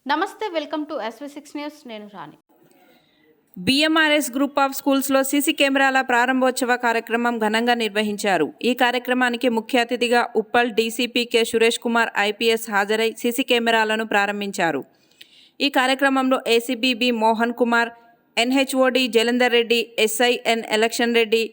నమస్తే, welcome to SV6 news. నేను Rani. BMRS group of స్కూల్స్లో సీసీ కెమెరాల ప్రారంభోత్సవ కార్యక్రమం ఘనంగా నిర్వహించారు. ఈ కార్యక్రమానికి ముఖ్య అతిథిగా Uppal DCP K Suresh Kumar IPS హాజరై సీసీ కెమెరాలను ప్రారంభించారు. ఈ కార్యక్రమంలో ACP B Mohan Kumar, NHOD Jalandhar Reddy, SI N Election Reddy,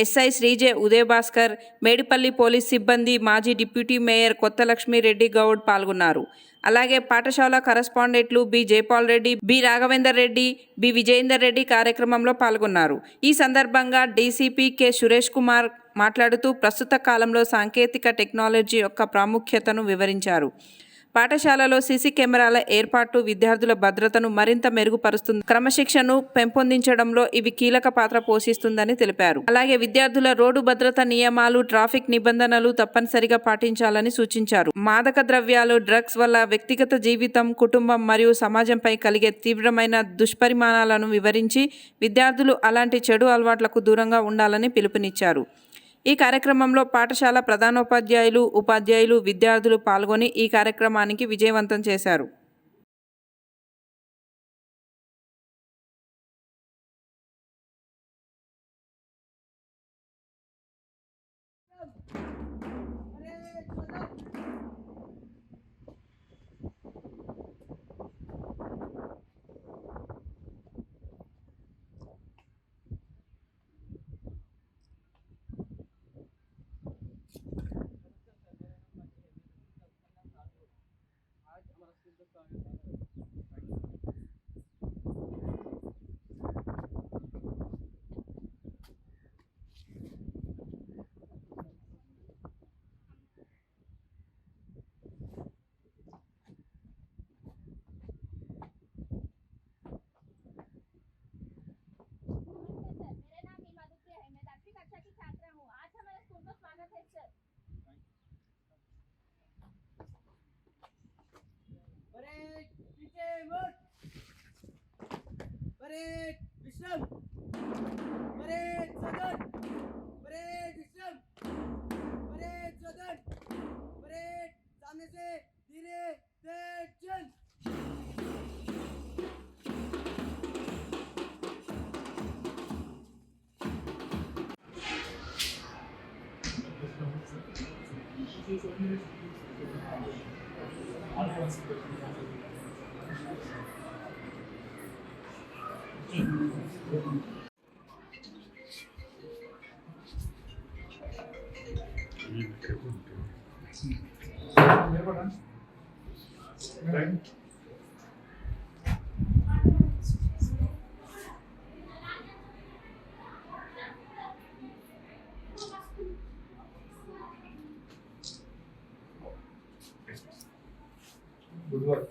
SI శ్రీజే ఉదయభాస్కర్, మేడిపల్లి పోలీస్ సిబ్బంది, మాజీ డిప్యూటీ మేయర్ కొత్త లక్ష్మీరెడ్డి గౌడ్ పాల్గొన్నారు. అలాగే పాఠశాల కరస్పాండెంట్లు B Jaipal Reddy, B Raghavender Reddy, B Vijayender Reddy కార్యక్రమంలో పాల్గొన్నారు. ఈ సందర్భంగా డీసీపీ కె సురేష్ కుమార్ మాట్లాడుతూ ప్రస్తుత కాలంలో సాంకేతిక టెక్నాలజీ యొక్క ప్రాముఖ్యతను వివరించారు. పాఠశాలలో సీసీ కెమెరాల ఏర్పాటు విద్యార్థుల భద్రతను మరింత మెరుగుపరుస్తుంది, క్రమశిక్షణను పెంపొందించడంలో ఇవి కీలక పాత్ర పోషిస్తుందని తెలిపారు. అలాగే విద్యార్థుల రోడ్డు భద్రత నియమాలు, ట్రాఫిక్ నిబంధనలు తప్పనిసరిగా పాటించాలని సూచించారు. మాదక ద్రవ్యాలు, డ్రగ్స్ వల్ల వ్యక్తిగత జీవితం, కుటుంబం మరియు సమాజంపై కలిగే తీవ్రమైన దుష్పరిణామాలను వివరించి విద్యార్థులు అలాంటి చెడు అలవాట్లకు దూరంగా ఉండాలని పిలుపునిచ్చారు. ఈ కార్యక్రమంలో పాఠశాల ప్రధానోపాధ్యాయులు, ఉపాధ్యాయులు, విద్యార్థులు పాల్గొని ఈ కార్యక్రమానికి విజయవంతం చేశారు. विश्राम सदन विश्राम सदन सामने से धीरे चल। Good work.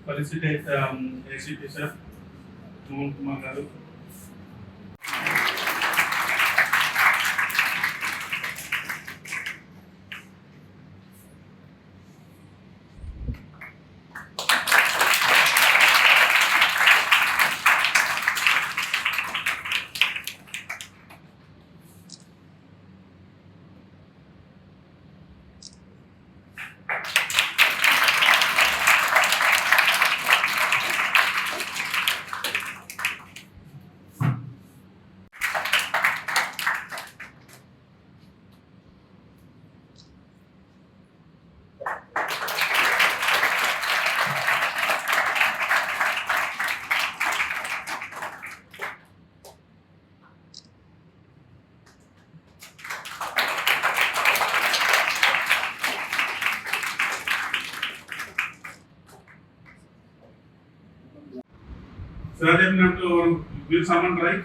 Felicitate ACP sir, Mohan Kumar garu. Sir, Will someone drive?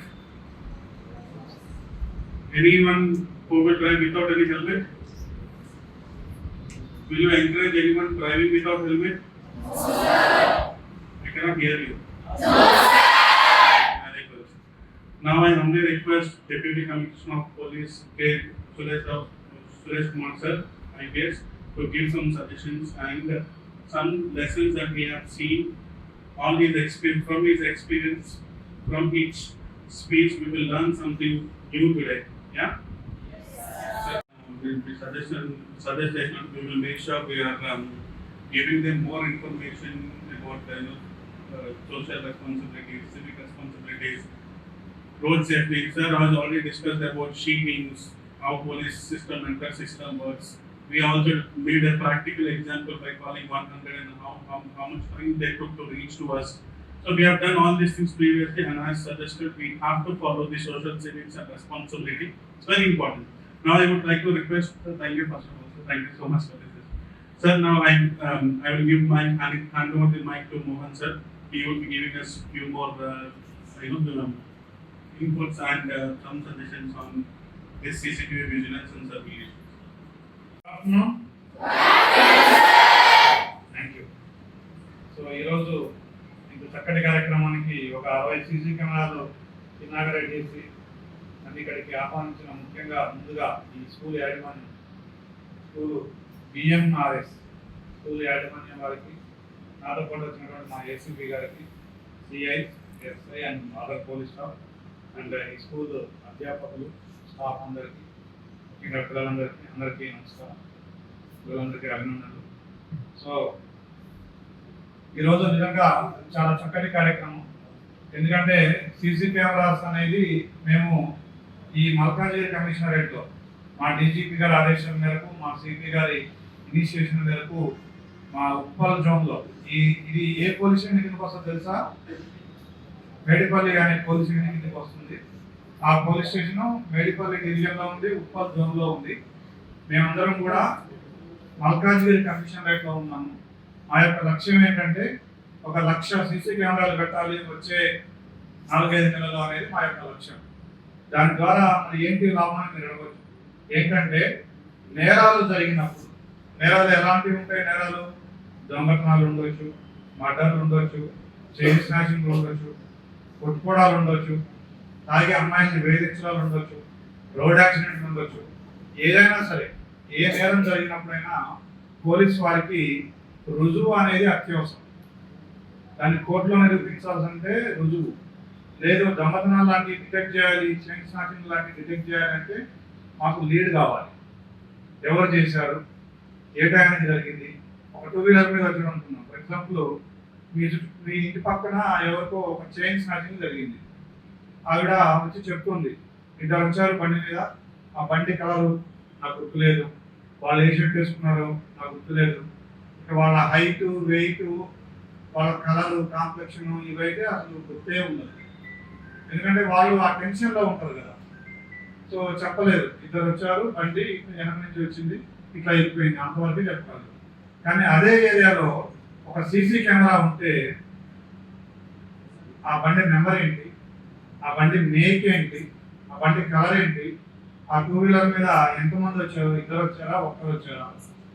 Anyone who will drive without any helmet? Will you encourage anyone driving without helmet? I cannot hear you. Very good. Now I humbly request Deputy Commissioner of Police K. Suresh Kumar sir, IPS, to give some suggestions and some lessons that we have seen. All his experience, from each speech, we will learn something new today. Yeah. With suggestion, we will make sure we are giving them more information about social responsibilities, civic responsibilities, road safety. Sir has already discussed about sheetings, how police system and car system works. We also made a practical example by calling 100 and how much time they took to reach to us. So we have done all these things previously, and as suggested, we have to follow the social civics and responsibility. It's very important. Now I would like to request, thank you first of all, sir. Thank you so much for this. Sir, now I will give my hand over the mic to Mohan sir. He will be giving us few more inputs and some suggestions on this CCTV vigilance and surveillance. Afternoon. Thank you. So ఈరోజు ఇంత చక్కటి కార్యక్రమానికి ఒక 60 CC కెమెరాలు inaugurate చేసి నన్ను ఇక్కడికి ఆహ్వానించిన ముఖ్యంగా ముందుగా ఈ స్కూల్ యాజమాన్యం, స్కూల్ బిఎంఆర్ఎస్ స్కూల్ యాజమాన్యం వారికి, నాతో పాటు వచ్చినటువంటి మా ఏసీపీ గారికి, CI, SI and other police staff and ఈ స్కూల్ అధ్యాపకులు, స్టాఫ్ అందరికీ, ముఖ్యంగా అందరికీ నమస్కారం, పిల్లలందరికీ అభినందనలు. సో ఈరోజు నిజంగా చాలా చక్కటి కార్యక్రమం. ఎందుకంటే సీసీ కెమెరాస్ అనేది మేము ఈ మల్కాజ్గిరి కమిషనరేట్లో మా డీజీపీ గారి ఆదేశం మేరకు, మా సిపి గారి ఇనిషియేషన్ మేరకు మా ఉప్పల్ జోన్లో ఇది ఏ పోలీస్ స్టేషన్ కిందకి వస్తుందో తెలుసా? మేడిపల్లి అనే పోలీస్ స్టేషన్ కిందకి వస్తుంది. ఆ పోలీస్ స్టేషన్ మేడిపల్లి డివిజన్లో ఉంది, ఉప్పల్ జోన్లో ఉంది. మేమందరం కూడా మల్కాజ్గిరి కమిషనరేట్లో ఉన్నాము. మా యొక్క లక్ష్యం ఏంటంటే 1,00,000 సీసీ కెమెరాలు పెట్టాలి వచ్చే 4-5 నెలలు అనేది మా యొక్క లక్ష్యం. దాని ద్వారా మరి ఏంటి లాభం అని మీరు అడగవచ్చు. ఏంటంటే నేరాలు జరిగినప్పుడు, నేరాలు ఎలాంటివి ఉంటాయి? నేరాలు దొంగతనాలు ఉండొచ్చు, మర్డర్లు ఉండొచ్చు, చైన్ స్నాచింగ్లు ఉండొచ్చు, కొట్టుకోవడాలు ఉండొచ్చు, తాగి అమ్మాయిని వేధించడాలు ఉండొచ్చు, రోడ్ యాక్సిడెంట్లు ఉండొచ్చు. ఏదైనా సరే ఏ నేరం జరిగినప్పుడైనా పోలీసు వారికి రుజువు అనేది అత్యవసరం. దాన్ని కోర్టులో నిరూపించాల్సింటే రుజువు లేదు. దొంగతనాలు లాంటివి డిటెక్ట్ చేయాలి, చైన్ స్నాచింగ్ లాంటివి డిటెక్ట్ చేయాలంటే మాకు లీడ్ కావాలి. ఎవరు చేశారు, ఏ టైంకి జరిగింది. ఒక 2 వీలర్ మీద వచ్చి అనుకున్నాం. ఫర్ ఎగ్జాంపుల్, మీ ఇంటి పక్కన ఎవరికో ఒక చైన్ స్నాచింగ్ జరిగింది. ఆవిడ వచ్చి చెప్తుంది, ఇద్దరు వచ్చారు బండి మీద, ఆ బండి కలరు నాకు గుర్తులేదు, వాళ్ళు ఏ షర్ట్ వేసుకున్నారో నాకు గుర్తులేదు, వాళ్ళ హైట్, వెయిట్, వాళ్ళ కలరు, కాంప్లెక్షన్ ఇవైతే అసలు గుర్తే ఉండదు. ఎందుకంటే వాళ్ళు ఆ టెన్షన్లో ఉంటారు కదా. సో చెప్పలేదు, ఇద్దరు వచ్చారు, బండి వెనక నుంచి వచ్చింది, ఇట్లా వెళ్ళిపోయింది, అంతవరకు చెప్పాలి. కానీ అదే ఏరియాలో ఒక సీసీ కెమెరా ఉంటే ఆ బండి నెంబర్ ఏంటి, ఆ బండి మేక్ ఏంటి, ఆ బండి కలర్ ఏంటి, ఆ 2 వీలర్ మీద ఎంతమంది వచ్చారు, ఇద్దరు వచ్చారా, ఒక్కరు వచ్చారా,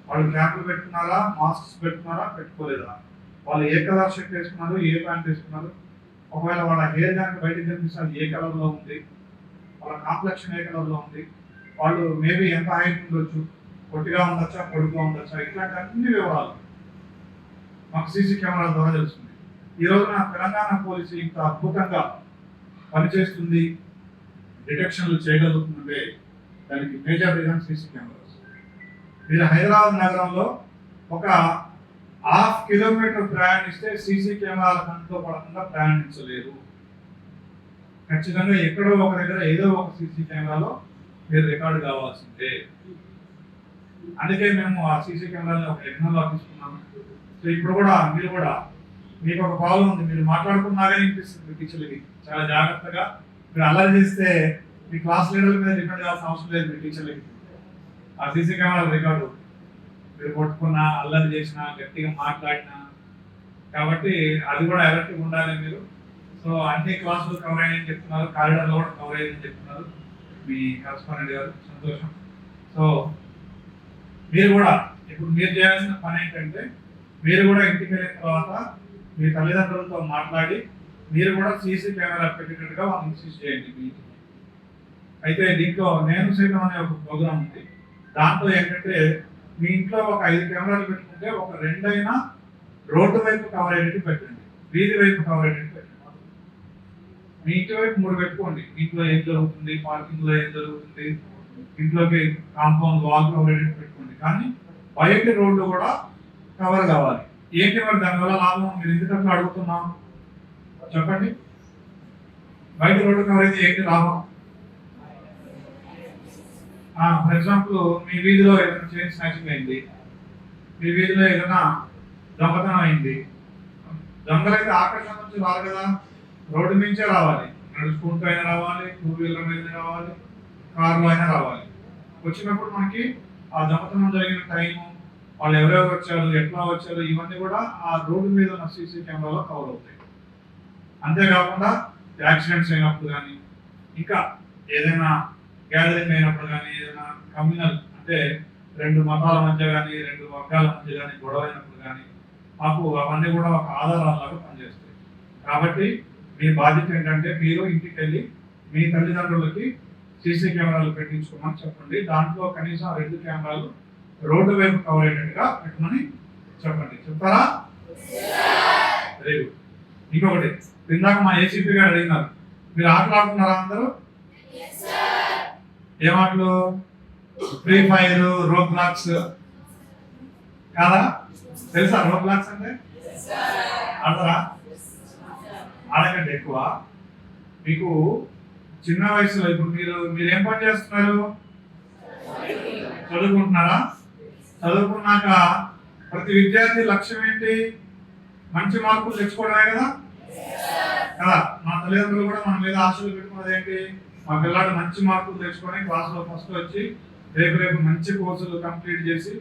వాళ్ళు క్యాప్లు పెట్టుకున్నారా, మాస్క్స్ పెట్టుకున్నారా, పెట్టుకోలేదా, వాళ్ళు ఏ కలర్ షర్ట్ వేసుకున్నారు, ఏ ప్యాంట్ వేసుకున్నారు, ఒకవేళ వాళ్ళ హెయిర్ కనుక బయటకు కనిపిస్తే అది ఏ కలర్లో ఉంది, వాళ్ళ కాంప్లెక్షన్ ఏ కలర్లో ఉంది, వాళ్ళు మేబీ ఎంత హైట్ ఉండొచ్చు, పొట్టిగా ఉండొచ్చా, పొడుగుగా ఉండొచ్చా, ఇట్లాంటి అన్ని వివరాలు మాకు సీసీ కెమెరాల ద్వారా తెలుస్తుంది. ఈ రోజున తెలంగాణ పోలీసు ఇంత అద్భుతంగా పనిచేస్తుంది, డిటెక్షన్లు చేయగలుగుతుందంటే దానికి మేజర్ రీజన్ సీసీ కెమెరాస్. మీరు హైదరాబాద్ నగరంలో ఒక 1/2 కిలోమీటర్ ప్రయాణిస్తే సీసీ కెమెరాల కంట్లో పడకుండా ప్రయాణించలేరు. ఖచ్చితంగా ఎక్కడో ఒక దగ్గర ఏదో ఒక సీసీ కెమెరాలో మీరు రికార్డు కావాల్సిందే. అందుకే మేము ఆ సీసీ కెమెరాని ఒక యజ్ఞంలో తీసుకున్నాము. సో ఇప్పుడు కూడా మీరు కూడా, మీకు ఒక ప్రాబ్లం ఉంది, మీరు మాట్లాడుకున్నాగా వినిపిస్తుంది టీచర్లకి. చాలా జాగ్రత్తగా మీరు అల్లరి చేస్తే మీ క్లాస్ లీడర్ మీద రికార్డ్ చేయాల్సిన అవసరం లేదు మీ టీచర్లకి. ఆ సీసీ కెమెరా రికార్డు మీరు కొట్టుకున్నా, అల్లరి చేసినా, గట్టిగా మాట్లాడినా, కాబట్టి అది కూడా అలర్ట్గా ఉండాలి మీరు. సో అన్ని క్లాసులు కవర్ అయ్యని చెప్తున్నారు, కారిడార్లో కూడా కవర్ అయ్యని చెప్తున్నారు మీ కరస్పాండెంట్ గారు. సంతోషం. సో మీరు కూడా ఇప్పుడు మీరు చేయాల్సిన పని ఏంటంటే, మీరు కూడా ఇంటికి వెళ్ళిన తర్వాత మీ తల్లిదండ్రులతో మాట్లాడి మీరు కూడా సీసీ కెమెరా పెట్టినట్టుగా వాళ్ళని ఇన్సిస్ట్ చేయండి మీ ఇంటికి. అయితే దీంట్లో నేను సైతం అనే ఒక ప్రోగ్రామ్ ఉంది. దాంట్లో ఏంటంటే మీ ఇంట్లో ఒక 5 కెమెరాలు పెట్టుకుంటే ఒక 2 అయినా రోడ్డు వైపు కవర్ అయ్యేట్టు పెట్టండి, వీధి వైపు కవర్ అయ్యేట్టు పెట్టండి. మీ ఇంటి వైపు 3 పెట్టుకోండి. ఇంట్లో ఏం జరుగుతుంది, పార్కింగ్ లో ఏం జరుగుతుంది, ఇంట్లోకి కాంపౌండ్ వాల్ కవర్ అయ్యేట్టు పెట్టుకోండి. కానీ బయట రోడ్డు కూడా కవర్ కావాలి. ఏంటి మరి దానివల్ల లాభం? మీరు ఎందుకంటే అడుగుతున్నాం చెప్పండి. బయట రోడ్డు కవర్ అయితే ఏంటి లాభం? ఫర్ ఎగ్జాంపుల్ మీ వీధిలో ఏదైనా చైన్ స్నాచింగ్ అయింది, మీ వీధిలో ఏదైనా దొంగతనం అయింది. దొంగలైతే ఆకర్షణ నుంచి రాదు కదా, రోడ్డు నుంచే రావాలి. నడుచుకుంటూ అయినా రావాలి, 2 వీలర్ మీద రావాలి, కార్లో అయినా రావాలి. వచ్చినప్పుడు మనకి ఆ దొంగతనం జరిగిన టైము, వాళ్ళు ఎవరెవరు వచ్చారు, ఎట్లా వచ్చారు, ఇవన్నీ కూడా ఆ రోడ్డు మీద ఉన్న సీసీ కెమెరాలో కవర్ అవుతాయి. అంతేకాకుండా యాక్సిడెంట్స్ అయినప్పుడు కానీ, ఇంకా ఏదైనా గ్యాదరింగ్ అయినప్పుడు కానీ, ఏదైనా కమ్యూనల్ అంటే 2 మతాల మధ్య కానీ, 2 వర్గాల మధ్య కానీ గొడవ అయినప్పుడు కానీ మాకు అవన్నీ కూడా ఒక ఆధారాలాగా పనిచేస్తాయి. కాబట్టి మీ బాధ్యత ఏంటంటే, మీరు ఇంటికి వెళ్ళి మీ తల్లిదండ్రులకి సీసీ కెమెరాలు పెట్టించుకోమని చెప్పండి. దాంట్లో కనీసం 2 కెమెరాలు రోడ్డు వైపు కవర్ అయ్యేట్టుగా పెట్టమని చెప్పండి. చెప్తారా? Very good. ఇంకొకటి, ఇందాక మా ఏసీపీ గారు అడిగినారు, మీరు ఆటలు ఆడుతున్నారా అందరూ? ఏం ఆటలు? ఫ్రీ ఫైర్, రోడ్ బ్లాక్స్ కాదా? తెలుసా రోడ్ బ్లాక్స్ అంటే? ఆడతారా? ఆడకండి ఎక్కువ. మీకు చిన్న వయసులో ఇప్పుడు మీరు ఏం పని చేస్తున్నారు? చదువుకుంటున్నారా? చదువుకున్నాక ప్రతి విద్యార్థి లక్ష్యం ఏంటి? మంచి మార్కులు తెచ్చుకోవడమే కదా కదా. మా తల్లిదండ్రులు కూడా మన మీద ఆశలు పెట్టుకున్నది ఏంటి? మా పిల్లాడు మంచి మార్కులు తెచ్చుకొని క్లాస్లో ఫస్ట్ వచ్చి రేపు మంచి కోర్సులు కంప్లీట్ చేసి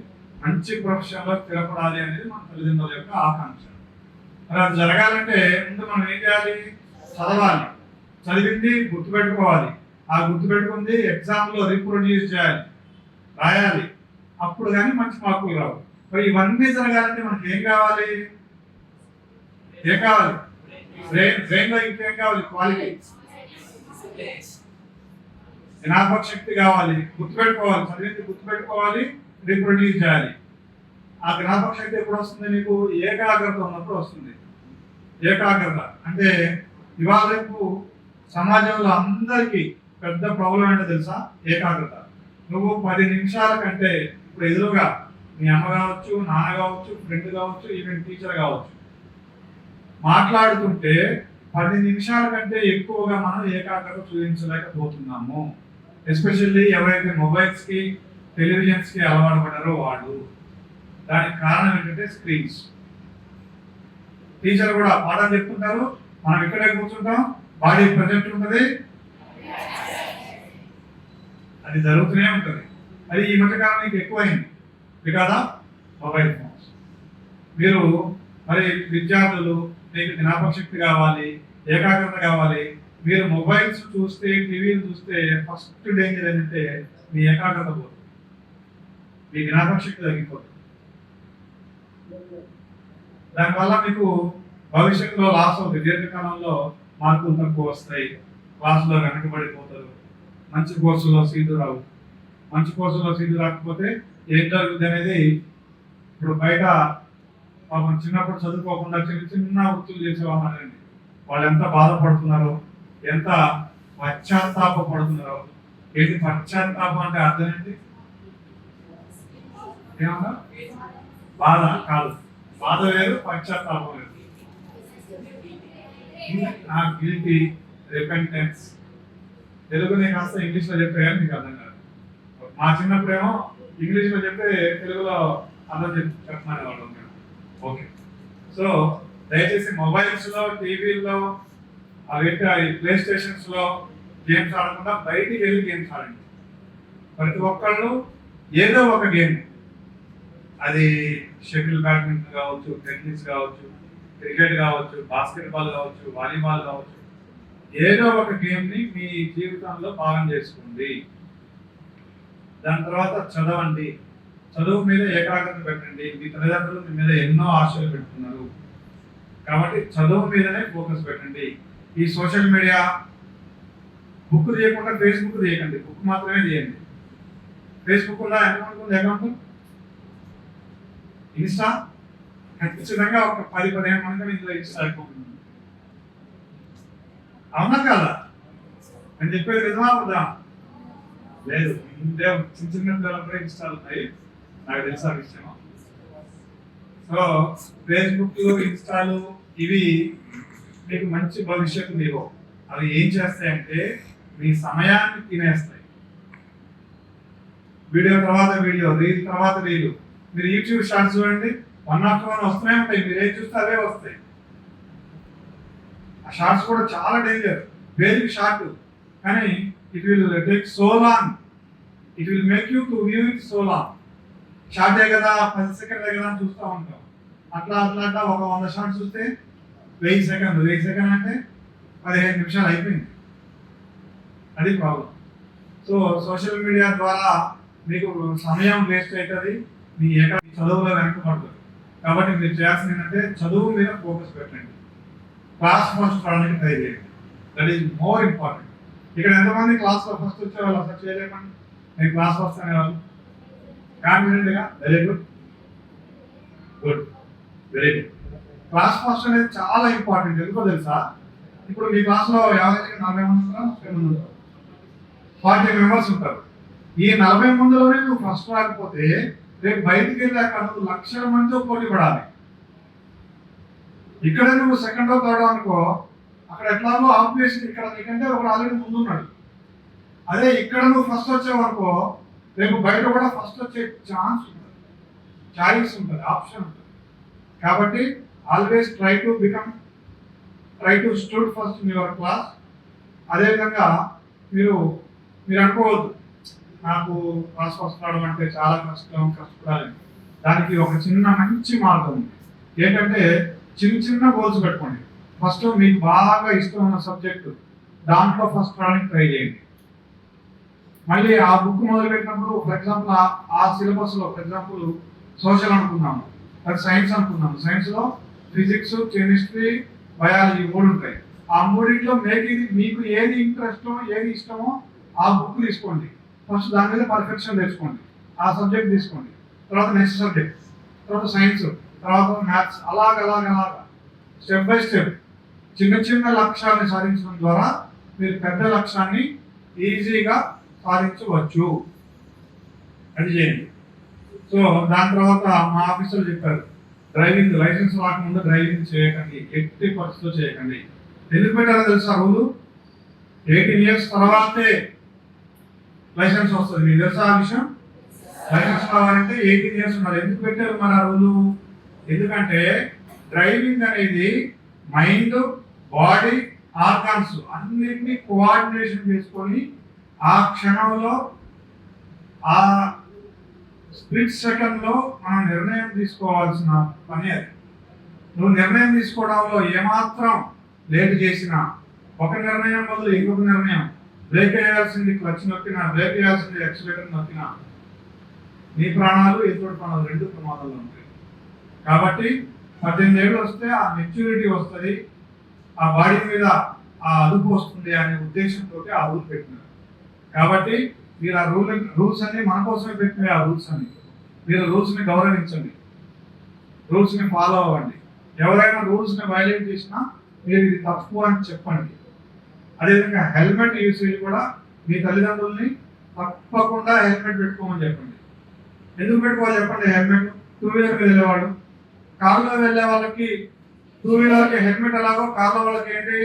మంచి ప్రొఫెషన్లో స్థిరపడాలి అనేది మన తల్లిదండ్రుల యొక్క ఆకాంక్ష. మరి అది జరగాలంటే ముందు మనం ఏం చేయాలి? చదవాలి. చదివింది గుర్తుపెట్టుకోవాలి. ఆ గుర్తుపెట్టుకుంది ఎగ్జామ్లో రీప్రొడ్యూస్ చేయాలి, రాయాలి. అప్పుడు కానీ మంచి మార్కులు రావు. మరి ఇవన్నీ జరగాలంటే మనకి ఏం కావాలి? ఏం కావాలి? బ్రెయిన్ లో ఇంకేం కావాలి? క్వాలిటీ, జ్ఞాపక శక్తి కావాలి. గుర్తుపెట్టుకోవాలి, చదివింది గుర్తుపెట్టుకోవాలి, రీప్రొడ్యూస్ చేయాలి. ఆ జ్ఞాపక శక్తి ఎప్పుడు వస్తుంది? మీకు ఏకాగ్రత ఉన్నప్పుడు వస్తుంది. ఏకాగ్రత అంటే ఇవాళ రేపు సమాజంలో అందరికీ పెద్ద ప్రాబ్లం ఏంటో తెలుసా? ఏకాగ్రత. నువ్వు 10 నిమిషాల కంటే ఇప్పుడు ఎదురుగా మీ అమ్మ కావచ్చు, నాన్న కావచ్చు, ఫ్రెండ్ కావచ్చు, ఈవెన్ టీచర్ కావచ్చు, మాట్లాడుతుంటే 10 నిమిషాల కంటే ఎక్కువగా మనం ఏకాగ్రత చూపించలేకపోతున్నాము. ఎస్పెషల్లీ ఎవరైతే మొబైల్స్ కి, టెలివిజన్స్ కి అలవాటు పడ్డారో వాళ్ళు. దానికి కారణం ఏంటంటే స్క్రీన్స్. టీచర్ కూడా పాఠం చెప్తుంటారు, మనం ఇక్కడే కూర్చుంటాం, బాడీ ప్రజెంట్ ఉంటుంది, అది జరుగుతూనే ఉంటుంది. అది ఈ మధ్య కాలం మీకు ఎక్కువైంది బికాజ్ ఆఫ్ మొబైల్ ఫోన్స్. మీరు మరి విద్యార్థులు, మీకు జ్ఞాపక శక్తి కావాలి, ఏకాగ్రత కావాలి. మీరు మొబైల్స్ చూస్తే, టీవీలు చూస్తే ఫస్ట్ డేంజర్ ఏంటంటే మీ ఏకాగ్రత పోతుంది, మీ జ్ఞాపక శక్తి తగ్గిపోతుంది. దానివల్ల మీకు భవిష్యత్తులో లాస్ అవుతుంది. దీర్ఘకాలంలో మార్కులు తక్కువ వస్తాయి, క్లాసులో వెనకబడిపోతారు, మంచి కోర్సులో సీటు రావు. మంచి కోర్సులో సీటు రాకపోతే ఏం జరుగుతుంది అనేది ఇప్పుడు బయట పాపం చిన్నప్పుడు చదువుకోకుండా చిన్న చిన్న వృత్తులు చేసేవాళ్ళండి, వాళ్ళు ఎంత బాధపడుతున్నారో, ఎంత పశ్చాత్తాప పడుతున్నారో. ఏంటి పశ్చాత్తాపం అంటే అర్థం ఏంటి? ఏమన్నా బాధ కాదు, బాధ వేరు, పశ్చాత్తాపం వేరు. Guilty, repentance. తెలుగునే కాస్త ఇంగ్లీష్లో చెప్పేయాలి, మీకు అర్థం కాదు. మా చిన్నప్పుడేమో ఇంగ్లీష్లో చెప్తే తెలుగులో అర్థం చెప్పమనే వాళ్ళు. ఓకే, సో దయచేసి మొబైల్స్లో, టీవీల్లో, ప్లే స్టేషన్స్లో గేమ్స్ ఆడకుండా బయటికి వెళ్ళి గేమ్స్ ఆడండి. ప్రతి ఒక్కళ్ళు ఏదో ఒక గేమ్, అది షటిల్ బ్యాడ్మింటన్ కావచ్చు, టెన్నిస్ కావచ్చు, క్రికెట్ కావచ్చు, బాస్కెట్బాల్ కావచ్చు, వాలీబాల్ కావచ్చు, ఏదో ఒక గేమ్ని మీ జీవితంలో భాగం చేసుకోండి. దాని తర్వాత చదవండి. చదువు మీద ఏకాగ్రత పెట్టండి. మీ తల్లిదండ్రులు మీ మీద ఎన్నో ఆశలు పెట్టుకున్నారు కాబట్టి చదువు మీదనే ఫోకస్ పెట్టండి. ఈ సోషల్ మీడియా బుక్ చేయకుండా ఫేస్బుక్ చేయకండి, బుక్ మాత్రమే చేయండి. ఫేస్బుక్ ఉందా? ఎంతమందికి ఉంది అకౌంట్? ఇన్స్టా ఖచ్చితంగా ఒక 10-15 మంది ఇందులో ఇన్స్టా అకౌంట్ ఉంది. అవునా కదా? అని చెప్పేది నిజమా అవుదా? లేదు, చిన్న చిన్న పిల్లలు ఇన్స్టాల్ ఉన్నాయి, నాకు తెలుసా విషయం. సో ఫేస్బుక్, ఇన్స్టాలు ఇవి మీకు మంచి భవిష్యత్తు లేవు. అవి ఏం చేస్తాయంటే మీ సమయాన్ని తినేస్తాయి. వీడియో తర్వాత వీడియో, రీల్ తర్వాత రీలు. మీరు యూట్యూబ్ షార్ట్స్ చూడండి, 1 after 1 వస్తూనే ఉంటాయి. మీరు ఏం చూస్తే అవే వస్తాయి. ఆ షార్ట్స్ కూడా చాలా డేంజర్. పేరుకి షార్ట్, కానీ it will take so long, it will make you to view it so long. షార్టే కదా, 10 సెకండ్లే కదా అని చూస్తూ ఉంటాం. అట్లా ఒక 100 షార్ట్స్ చూస్తే 1000 సెకండ్లు. 1000 సెకండ్లు అంటే 15 నిమిషాలు అయిపోయింది. అది ప్రాబ్లం. సో సోషల్ మీడియా ద్వారా మీకు సమయం వేస్ట్ అవుతుంది, మీ చదువులో వెనకబడుతుంది. కాబట్టి మీరు చేయాల్సింది ఏంటంటే చదువు మీద ఫోకస్ పెట్టండి. క్లాస్ ఫస్ట్ రావడానికి ట్రై చేయండి. That is more important. ఇక్కడ ఎంతమంది క్లాస్లో ఫస్ట్ వచ్చే వాళ్ళు అసలు చేయలేమండి? నేను క్లాస్ ఫస్ట్ అనేవాళ్ళు కాన్ఫిడెంట్గా. Very good, good, very good. Class first అనేది చాలా ఇంపార్టెంట్. ఎందుకో తెలుసా? ఇప్పుడు మీ క్లాస్లో 50 40 మంది ఉంటారు, 30 మంది ఉంటారు, 40 మెంబర్స్ ఉంటారు. ఈ 40 మందిలోనే నువ్వు ఫస్ట్ రాకపోతే రేపు బయటికి వెళ్ళాక నువ్వు లక్షల మందితో పోటీ పడాలి. ఇక్కడే నువ్వు సెకండ్ థర్డ్ అనుకో, అక్కడ ఎట్లాగో ఆబ్వియస్లీ ఇక్కడ నీకంటే ఒకడు ఆల్రెడీ ముందున్నాడు. అదే ఇక్కడ నువ్వు ఫస్ట్ వచ్చావు అనుకో, రేపు బయట కూడా ఫస్ట్ వచ్చే ఛాన్స్ ఉంటుంది, చాయిస్ ఉంటుంది, ఆప్షన్ ఉంటుంది. కాబట్టి always try to stood first in your class. అదేవిధంగా మీరు అనుకోవద్దు నాకు క్లాస్ ఫస్ట్ రావడం అంటే చాలా కష్టపడాలి. దానికి ఒక చిన్న మంచి మార్గం ఉంది. ఏంటంటే చిన్న గోల్స్ పెట్టుకోండి. ఫస్ట్ మీకు బాగా ఇష్టం ఉన్న సబ్జెక్టు దాంట్లో ఫస్ట్ రావడానికి ట్రై చేయండి. మళ్ళీ ఆ బుక్ మొదలుపెట్టినప్పుడు ఫర్ ఎగ్జాంపుల్ ఆ సిలబస్లో ఫర్ ఎగ్జాంపుల్ సోషల్ అనుకున్నాము, అది సైన్స్ అనుకున్నాము. సైన్స్లో ఫిజిక్స్, కెమిస్ట్రీ, బయాలజీ 3 ఉంటాయి. ఆ 3 మీకు ఏది ఇంట్రెస్టో ఏది ఇష్టమో ఆ బుక్ తీసుకోండి. ఫస్ట్ దాని మీద పర్ఫెక్షన్ తెచ్చుకోండి, ఆ సబ్జెక్ట్ తీసుకోండి. తర్వాత నెక్స్ట్ సబ్జెక్ట్, తర్వాత సైన్స్, తర్వాత మ్యాథ్స్, అలాగా స్టెప్ బై స్టెప్ చిన్న లక్ష్యాన్ని సాధించడం ద్వారా మీరు పెద్ద లక్ష్యాన్ని ఈజీగా సాధించవచ్చు. అది చేయండి. సో దాని తర్వాత మా ఆఫీసర్లు చెప్పారు, డ్రైవింగ్ లైసెన్స్ రాకముందు డ్రైవింగ్ చేయకండి, ఎట్టి పరిస్థితుల్లో చేయకండి. ఎందుకు పెట్టారో తెలుసా రూలు? 18 years తర్వాతే లైసెన్స్ వస్తుంది. మీకు తెలుసా ఆ విషయం? లైసెన్స్ కావాలంటే 18 years ఉండాలి. ఎందుకు పెట్టారు మన రూలు? ఎందుకంటే డ్రైవింగ్ అనేది మైండ్, బాడీ, ఆర్గాన్స్ అన్నింటినీ కోఆర్డినేషన్ చేసుకొని ఆ క్షణంలో ఆ స్ప్లిట్ సెకండ్లో మనం నిర్ణయం తీసుకోవాల్సిన పని అది. నువ్వు నిర్ణయం తీసుకోవడంలో ఏమాత్రం లేట్ చేసినా, ఒక నిర్ణయం బదులు ఇంకొక నిర్ణయం, బ్రేక్ వేయాల్సింది క్లచ్ నొక్కినా, బ్రేక్ వేయాల్సింది యాక్సిలేటర్ నొక్కినా నీ ప్రాణాలు ఇతరుడి ప్రాణాలు 2 ప్రమాదాలు ఉంటాయి. కాబట్టి 18 ఏళ్ళు వస్తే ఆ మెచ్యూరిటీ వస్తుంది, ఆ బాడీ మీద ఆ అదుపు వస్తుంది అనే ఉద్దేశంతో ఆ రూల్ పెట్టినారు. కాబట్టి మీరు ఆ రూల్స్ అన్ని మన కోసమే పెట్టినాయి. ఆ రూల్స్ అన్ని మీరు రూల్స్ని గౌరవించండి, రూల్స్ని ఫాలో అవ్వండి. ఎవరైనా రూల్స్ని వైలేట్ చేసినా మీరు ఇది తప్పు అని చెప్పండి. అదేవిధంగా హెల్మెట్ యూసేజ్ కూడా మీ తల్లిదండ్రుల్ని తప్పకుండా హెల్మెట్ పెట్టుకోమని చెప్పండి. ఎందుకు పెట్టుకోవాలి చెప్పండి? హెల్మెట్ 2 వీలర్ మీద వెళ్ళేవాడు, కారులో వెళ్ళే వాళ్ళకి 2 వీలర్కి హెల్మెట్ ఎలాగో కార్లో వాళ్ళకి ఏంటి?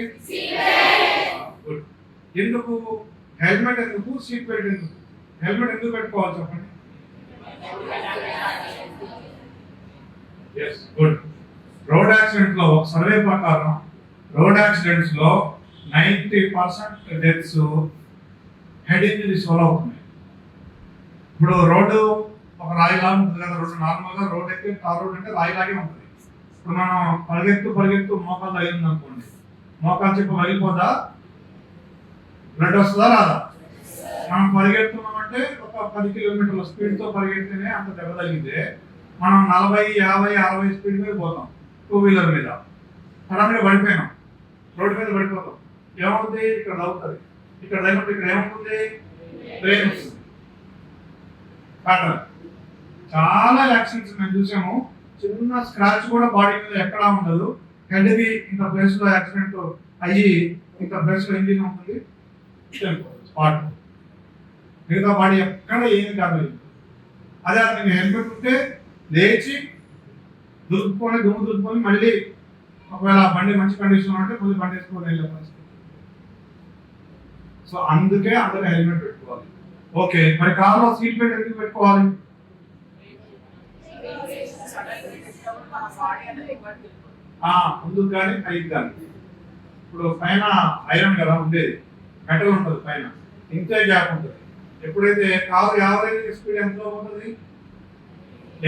ఎందుకు హెల్మెట్? ఎందుకు సీట్ బెల్ట్? ఎందుకు హెల్మెట్ ఎందుకు పెట్టుకోవాలి చెప్పండి? గుడ్. రోడ్ యాక్సిడెంట్ లో సర్వే ప్రకారం రోడ్ యాక్సిడెంట్స్ లో 90% డెత్స్ హెడ్ ఇంజరీస్ వల్ల అవుతున్నాయి. ఇప్పుడు రోడ్డు ఒక రాయిలాగా ఉంటుంది కదా, రోడ్డు నార్మల్గా రోడ్ అయితే తార్ రోడ్ అంటే రాయిలాగే ఉంటుంది. ఇప్పుడు మనం పరిగెత్తు మోకాలు అయింది అనుకోండి, మోకాలు చెప్పు వరిపోదా, బ్లడ్ వస్తుందా రాదా? మనం పరిగెడుతున్నామంటే ఒక 10 కిలోమీటర్ల స్పీడ్తో పరిగెడితేనే అంత దెబ్బ తగిలితే మనం 40, 50, 60 స్పీడ్ మీద పోతాం 2 వీలర్ మీద, సడన్గా పడిపోయినాం, రోడ్డు మీద పడిపోతాం, ఏమవుతుంది? ఇక్కడ అవుతుంది, ఇక్కడ తగినప్పుడు ఇక్కడ ఏమవుతుంది? బ్రెయిన్ వస్తుంది. కాటన్ చాలా యాక్సిడెంట్స్ మేము చూసాము, చిన్న స్క్రాచ్ కూడా బాడీ మీద ఎక్కడా ఉండదు, హెడ్కి ఇంత ప్లేస్ లో యాక్సిడెంట్ అయ్యి ఇంత ప్లేస్ లో ఇంజిన్ ఉంటుంది, స్పాట్, మిగతా బాడీ ఎక్కడ ఏమి కాదు. అదే అతనికి హెల్మెట్ ఉంటే లేచి దులుపుకొని మళ్ళీ ఒకవేళ బండి మంచి కండిషన్ ఉంటే ముందు బండి వేసుకొని వెళ్ళే పరిస్థితి. సో అందుకే అందరూ హెల్మెట్ పెట్టుకోవాలి. ఓకే, మరి కార్లో సీట్ బెల్ట్ ఎందుకు పెట్టుకోవాలి? ముందుకు కానీ పైకి కానీ. ఇప్పుడు పైన ఐరన్ కదా ఉండేది, మెటల్ ఉంటుంది పైన, ఇంతే గ్యాప్ ఉంటుంది. ఎప్పుడైతే కారు యావరేజ్ స్పీడ్ ఎంతో ఉంటుంది?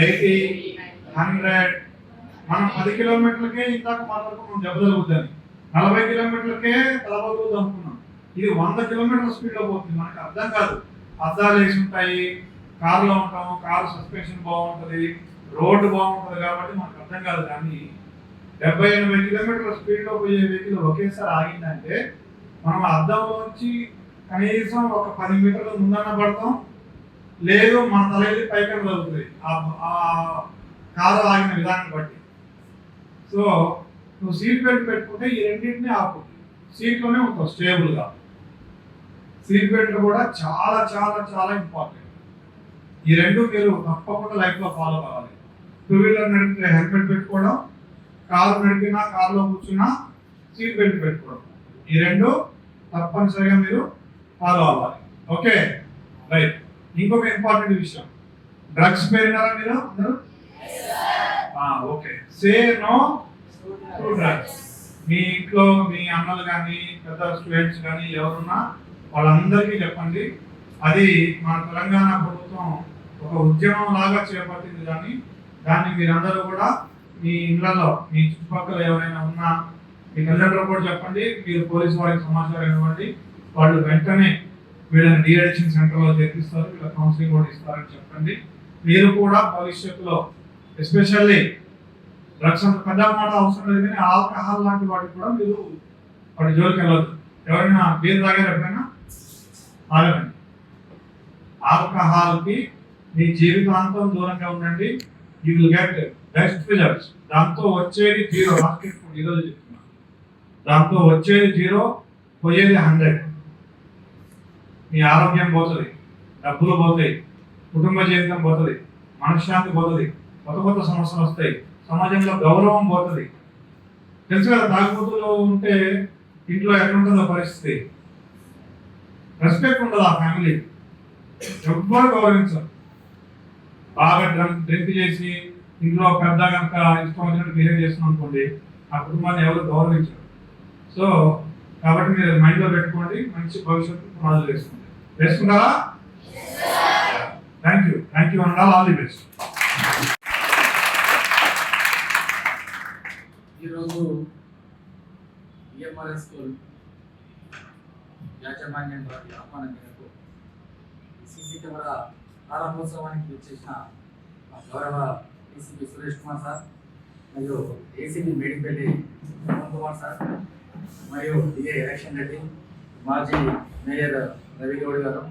80, 100. మనం 10 కిలోమీటర్లకే ఇందాక మాట్లాడుకున్నాం దెబ్బ తగ్గుద్దని, 40 కిలోమీటర్లకే తలబోదు అనుకున్నాం. ఇది 100 కిలోమీటర్ల స్పీడ్ లో పోతుంది. మనకు అర్థం కాదు, అద్దాలు వేసి ఉంటాయి, కారులో ఉంటాము, కారు సస్పెన్షన్ బాగుంటుంది, రోడ్డు బాగుంటుంది కాబట్టి మనకు అర్థం కాదు. కానీ 70-80 కిలోమీటర్ల స్పీడ్ లో పోయే వెహికల్ ఒకేసారి ఆగిందంటే మనం అద్దంలోంచి కనీసం ఒక 10 మీటర్ల ముందన్న పడతాం, లేదు మన తల వెళ్ళి పైకం తగ్గుతుంది ఆ కారు ఆగిన విధానం బట్టి. సో నువ్వు సీట్ బెల్ట్ పెట్టుకుంటే ఈ రెండింటినీ ఆపు, సీట్లోనే ఉంటావు స్టేబుల్గా. సీట్ బెల్ట్ కూడా చాలా చాలా చాలా ఇంపార్టెంట్. ఈ రెండు మీరు తప్పకుండా లైఫ్లో ఫాలో కావాలి. 2 వీలర్ నడిపితే హెల్మెట్ పెట్టుకోవడం, కారు నడిపినా కారులో కూర్చున్నా సీట్ బెల్ట్ పెట్టుకోవడం, ఈ రెండు తప్పనిసరిగా మీరు ఫాలో అవ్వాలి. Okay right. ఇంకొక ఇంపార్టెంట్ విషయం, డ్రగ్స్ పేరున్నారా మీరు అందరూ? Okay, say no to drugs. మీ ఇంట్లో మీ అన్నలు కానీ పెద్ద స్టూడెంట్స్ కానీ ఎవరున్నా వాళ్ళందరికీ చెప్పండి. అది మన తెలంగాణ ప్రభుత్వం ఒక ఉద్యమం లాగా చేపట్టింది, కానీ దాన్ని మీరందరూ కూడా మీ ఇళ్లలో మీ చుట్టుపక్కల ఎవరైనా ఉన్నా మీ తల్లిదండ్రులు కూడా చెప్పండి. మీరు పోలీసు వారికి సమాచారం ఇవ్వండి, వాళ్ళు వెంటనే వీళ్ళని డీఅడిక్షన్ సెంటర్లో చేర్పిస్తారు, వీళ్ళ కౌన్సిలింగ్ కూడా ఇస్తారని చెప్పండి. మీరు కూడా భవిష్యత్తులో ఎస్పెషల్లీ డ్రగ్స్ అంత పెద్ద మాట అవసరం లేదు, కానీ ఆల్కహాల్ లాంటి వాటికి కూడా మీరు వాటి జోలికి వెళ్ళదు. ఎవరైనా బీర్ తాగారు ఎప్పుడైనా? తాగండి. ఆల్కహాల్కి మీ జీవితాంతం దూరంగా ఉండండి. You will get best results. దాంతో వచ్చేది 0. మార్కెట్ ఈరోజు చెప్తున్నా, దాంతో వచ్చేది 0, పోయేది 100. మీ ఆరోగ్యం పోతుంది, డబ్బులు పోతాయి, కుటుంబ జీవితం పోతుంది, మనశ్శాంతి పోతుంది, కొత్త కొత్త సమస్యలు వస్తాయి, సమాజంలో గౌరవం పోతుంది. తెలుసు కదా, తాగుబోతులు ఉంటే ఇంట్లో ఎట్లుంటుందో పరిస్థితి, రెస్పెక్ట్ ఉండదు ఆ ఫ్యామిలీ, ఎవ్వరు గౌరవించరు. బాగా డ్రింక్ చేసి ఇంట్లో పెద్ద కనుక ఇష్టం వచ్చినట్టు బిహేవ్ చేస్తున్నాం అనుకోండి, ఆ కుటుంబాన్ని ఎవరు గౌరవించరు. సో కాబట్టి మీరు మైండ్లో పెట్టుకోండి, మంచి భవిష్యత్తు పునాదులు వేసుకుంటారా? Thank you and all the best. ఈరోజు బిఎంఆర్ఎస్ స్కూల్ యాజమాన్యం వారి ఆహ్వానం మేరకు సీసీ కెమెరా ప్రారంభోత్సవానికి వచ్చేసిన గౌరవ ఏసీపీ సురేష్ కుమార్ సార్, మరియు ఏసీపీ మేడిపల్లి మోహన్ కుమార్ సార్, మరియు డిఏ ఎలక్షన్ రెడ్డి, మాజీ మేయర్ రవిగౌడ్ గారు,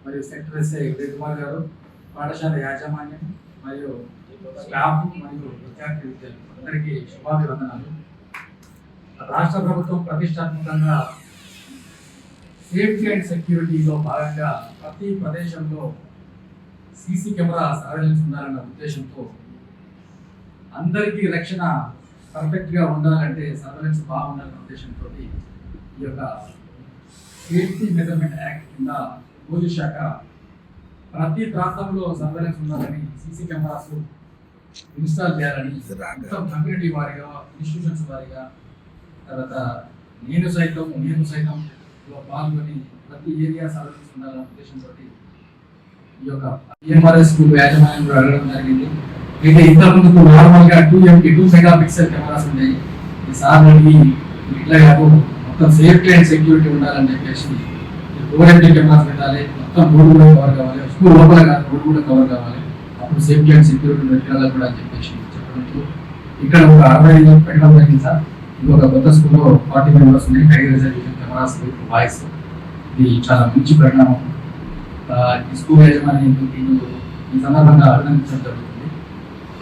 మరియు సెక్టర్ ఎస్ఐ ఉదయ్ కుమార్ గారు, పాఠశాల యాజమాన్యం మరియు స్టాఫ్ మరియు విద్యార్థి విద్యార్థులు అందరికీ శుభాభివందనాలు. రాష్ట్ర ప్రభుత్వం ప్రతిష్టాత్మకంగా సేఫ్టీ అండ్ సెక్యూరిటీలో భాగంగా ప్రతి ప్రదేశంలో సీసీ కెమెరా సర్వేలెన్స్ ఉండాలన్న ఉద్దేశంతో అందరికీ రక్షణ పర్ఫెక్ట్గా ఉండాలంటే సర్వేలెన్స్ బాగుండాలన్న ఉద్దేశంతో ఈ యొక్క సేఫ్టీ మెజర్మెంట్ యాక్ట్ కింద పోలీస్ శాఖ ప్రతి ప్రాంతంలో సర్వేలెన్స్ ఉండాలని సీసీ కెమెరాస్ ఇన్స్టాల్ చేయాలని మొత్తం కమ్యూనిటీ వారిగా, ఇన్స్టిట్యూషన్స్ వారిగా, తర్వాత నేను సైతంలో పాల్గొని ప్రతి ఏరియా సర్వేలెన్స్ ఉండాలన్న ఉద్దేశంతో ఈ యొక్క బిఎంఆర్ఎస్ స్కూల్ యాజమాన్యం అడగడం జరిగింది. అయితే ఇంతకుముందు నార్మల్ గా 2 మెగా పిక్సెల్ కెమెరాస్ ఉన్నాయి. ఈసారి ఇట్లా కాదు, మొత్తం సేఫ్టీ అండ్ సెక్యూరిటీ ఉండాలని చెప్పేసి 4MP కెమెరాస్ పెట్టాలి. మొత్తం రోడ్ కూడా కవర్ కావాలి, స్కూల్ లోపల కాదు రోడ్ కూడా కవర్ కావాలి. అప్పుడు సేఫ్టీ అండ్ సెక్యూరిటీ పెట్టాలి కూడా అని చెప్పేసి చెప్పడంతో ఇక్కడ ఒక 65 పెట్టడం జరిగింది సార్. ఇంకొక కొత్త స్కూల్లో 40 మెంబర్స్ ఉన్నాయి. High resolution cameras with voice. ఇది చాలా మంచి పరిణామం. ఈ స్కూల్ యజమాని ఈ సందర్భంగా అభినందించడం జరుగుతుంది.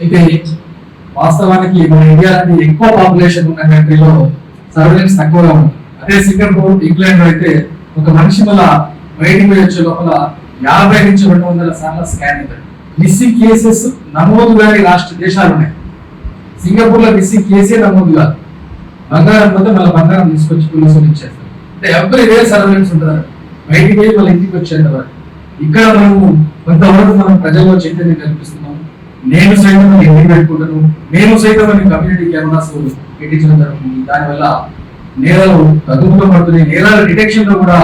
అయితే వాస్తవానికి మన ఇండియా లాంటి ఎక్కువ పాపులేషన్ ఉన్న కంట్రీలో సర్వేలెన్స్ తక్కువగా ఉంది. అదే సింగపూర్, ఇంగ్లాండ్ లో అయితే ఒక మనిషి వల్ల బయటికి వచ్చే లోపల 50 నుంచి 200 సార్లు స్కాన్ అవుతాయి. మిస్సింగ్ కేసెస్ నమోదు కాని రాష్ట్ర దేశాలు ఉన్నాయి. సింగపూర్ లో మిస్సింగ్ కేసే నమోదు కాదు. బంగారం పోతే మళ్ళీ బంగారం తీసుకొచ్చి పోలీసులు ఇచ్చేస్తారు. అంటే ఎవ్రీ డే సర్వేలెన్స్ ఉంటారు. బయటికి పోయి వాళ్ళ ఇంటికి వచ్చేంతవరకు. ఇక్కడ మనము కొంతవరకు మనం ప్రజల్లో చైతన్యం కల్పిస్తున్నాం. నేను సైతం ఇంటికి పెట్టుకుంటాను, నేను సైతం కమ్యూనిటీ కెమెరాస్ పెట్టించడం జరుగుతుంది. దానివల్ల నేరాలు తగ్గుముఖం పడుతున్నాయి. నేరాల డిటెక్షన్ లో కూడా